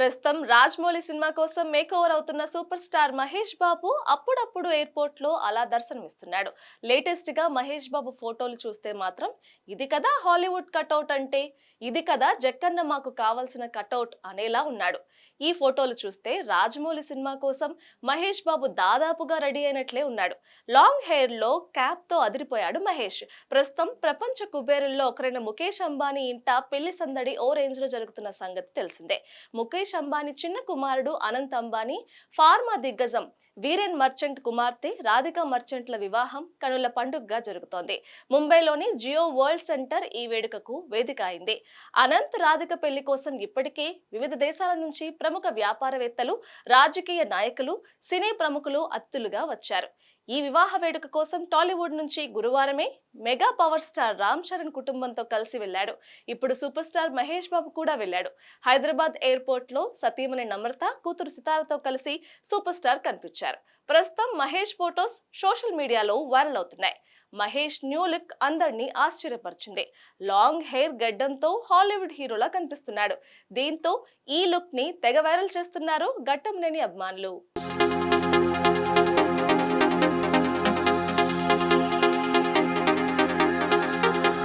ప్రస్తుతం రాజమౌళి సినిమా కోసం make over అవుతున్న సూపర్ స్టార్ మహేష్ బాబు అప్పుడప్పుడు ఎయిర్పోర్ట్ లో అలా దర్శనమిస్తున్నాడు. లేటెస్ట్ గా మహేష్ బాబు ఫోటోలు చూస్తే మాత్రం ఇది కదా హాలీవుడ్ కటౌట్ అంటే, ఇది కదా జక్కన్న మాకు కావాల్సిన కటౌట్ అనేలా ఉన్నాడు. ఈ ఫోటోలు చూస్తే రాజమౌళి సినిమా కోసం మహేష్ బాబు దాదాపుగా రెడీ అయినట్లే ఉన్నాడు. లాంగ్ హెయిర్ లో క్యాప్ తో అదిరిపోయాడు మహేష్. ప్రస్తుతం ప్రపంచ కుబేరుల్లో ఒకరైన ముఖేష్ అంబానీ ఇంట పెళ్లి సందడి ఓ రేంజ్ లో జరుగుతున్న సంగతి తెలిసిందే. ముఖేష్ అంబానీ చిన్న కుమారుడు అనంత్ అంబానీ, ఫార్మా దిగ్గజం వీరేన్ మర్చెంట్ కుమార్తె రాధికా మర్చెంట్ల వివాహం కనుల పండుగగా జరుగుతోంది. ముంబైలోని జియో వరల్డ్ సెంటర్ ఈ వేడుకకు వేదిక అయింది. అనంత్ రాధిక పెళ్లి కోసం ఇప్పటికే వివిధ దేశాల నుంచి ప్రముఖ వ్యాపారవేత్తలు, రాజకీయ నాయకులు, సినీ ప్రముఖులు అతిథులుగా వచ్చారు. ఈ వివాహ వేడుక కోసం టాలీవుడ్ నుంచి గురువారమే mega power star Ram Charan కుటుంబంతో కలిసి వెళ్లాడు. ఇప్పుడు సూపర్ స్టార్ మహేష్ బాబు కూడా వెళ్లాడు. హైదరాబాద్ ఎయిర్పోర్ట్ లో సతీమణి నమ్రత, కూతురు సితారతో కలిసి సూపర్ స్టార్ కనిపించారు. ప్రస్తుతం మహేష్ ఫోటోస్ సోషల్ మీడియాలో వైరల్ అవుతున్నాయి. మహేష్ న్యూ లుక్ అందరినీ ఆశ్చర్యపరిచింది. లాంగ్ హెయిర్ గడ్డంతో హాలీవుడ్ హీరోలా కనిపిస్తున్నాడు. దీంతో ఈ లుక్ ని తెగ వైరల్ చేస్తున్నారు ఘట్టమనేని అభిమానులు.